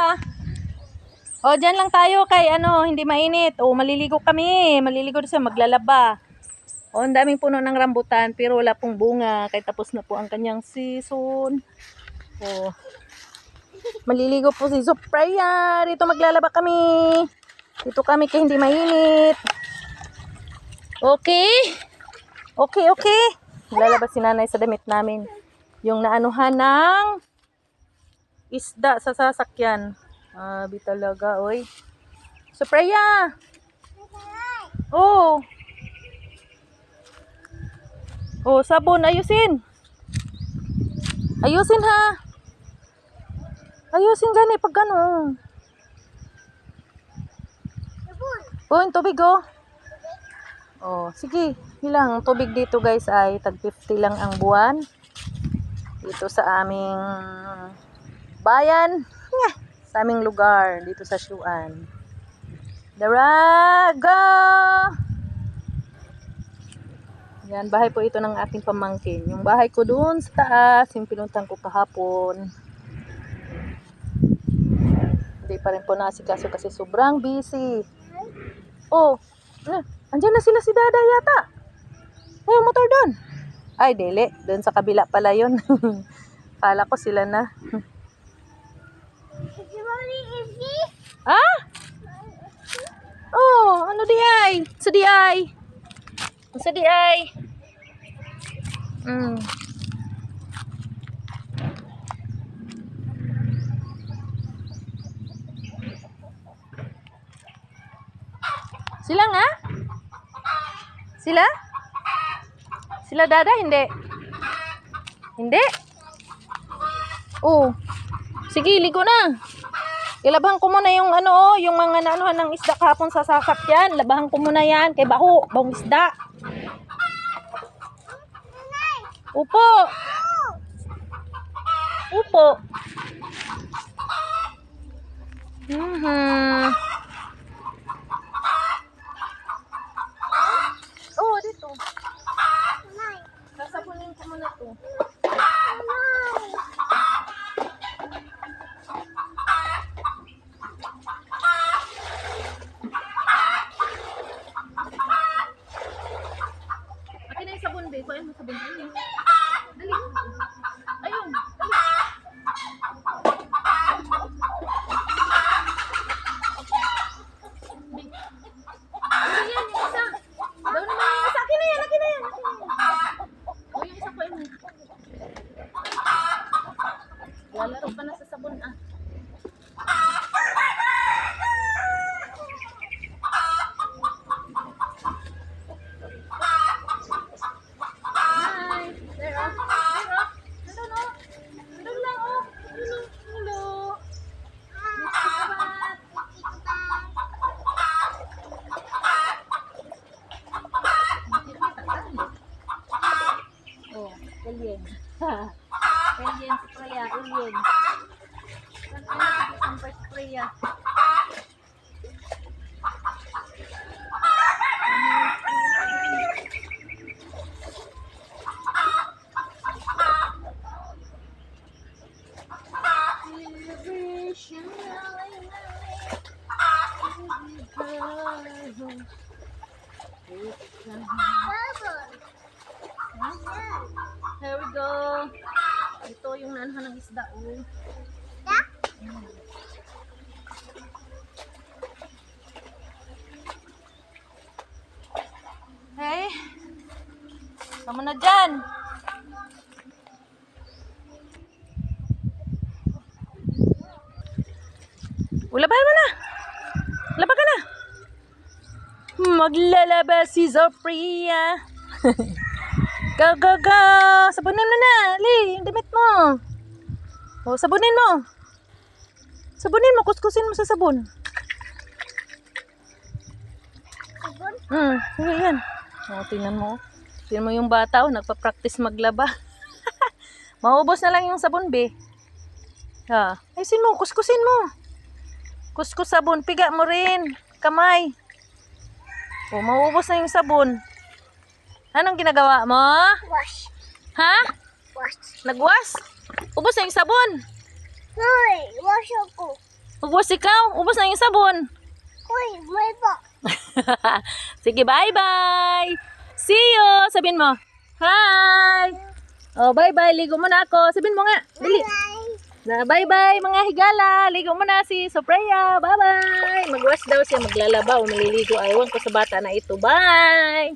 ha. O, dyan lang tayo kay hindi mainit. O, maliligo kami. Maliligo sa maglalaba. O, ang daming puno ng rambutan pero wala pong bunga. Kaya tapos na po ang kanyang season. O, maliligo po si Sophia. Dito maglalaba kami. Dito kami kaya hindi mainit. Okay? Okay. Lalabas si nanay sa damit namin. Yung naanuhan ng isda sa sasakyan. Abi talaga, oy. Sophia! Oh. Oh, sabon, ayusin. Ayusin ha. Ayusin gani pag gano'n. Oh, yung tubig oh. Oh, sige. Ilang tubig dito guys ay tag 50 lang ang buwan. Dito sa aming bayan. Sa aming lugar. Dito sa Siuan. Daraga! Yan, bahay po ito ng ating pamangkin. Yung bahay ko doon sa taas, yung pinuntang ko kahapon. Hindi pa rin po nasikaso kasi sobrang busy. Oh, andyan na sila si Dada yata. Ay, motor doon. Ay, dili. Doon sa kabila pala yun. Kala ko sila na. Ah? Oh, ano di ay? Sa di ay? Sa di ay? Sila nga? Sila? Sila Dada? Hindi. Hindi? Oh. Sige, ligo na. Ilabahan ko muna yung yung mga naanuhan ng isda kahapon sa sasakyan. Labahan ko muna yan. Kay baho, bahong isda. Upo. Upo. Oh, dito. Sasabunin ko muna to. Akin na yung sabon, be. Kuha mo sabon. Dali. Dali. Ayun. Dali. Ano yan? Yung isa. Daw naman yung isa. Akin na yan. Akin na yan. O, yung isa ko mo. Lalaro pa na sa sabon, ah. Hi. There, oh. There, oh. Nandun, oh. Nandun lang, oh. Hello. Oh, alien. Alien si Freya, alien. Sampai si Freya. Here we go. Ito yung nanahan ng isda. Oh. Hey. Kamu na dyan. Labahan mo na. Laba ka na. Maglalaba si Sophia. Go, go, go. Sabunin mo na. Ali, yung damit mo. O, sabunin mo. Sabunin mo. Kuskusin mo sa sabon. Sabon? Sige yan. O, tingnan mo. Tingnan mo yung bata. Nagpa-practice maglaba. Maubos na lang yung sabon, be. Ha. Ayusin mo. Kuskusin mo. Kuskus sabon. Piga mo rin. Kamay. O, maubos na yung sabon. Anong ginagawa mo? Wash. Ha? Wash. Nagwash? Ubos na yung sabon. Hoy, wash ako. Magwas ikaw. Ubos na yung sabon. Uy, may po. Sige, bye-bye. See you. Sabihin mo. Hi. Oh, bye-bye. Ligo muna ako. Sabihin mo nga. Dali. Bye-bye mga higala. Ligo muna si Sophia. Bye-bye. Magwas daw siya. Maglalaba o maliligo. Ayawan ko sa bata na ito. Bye.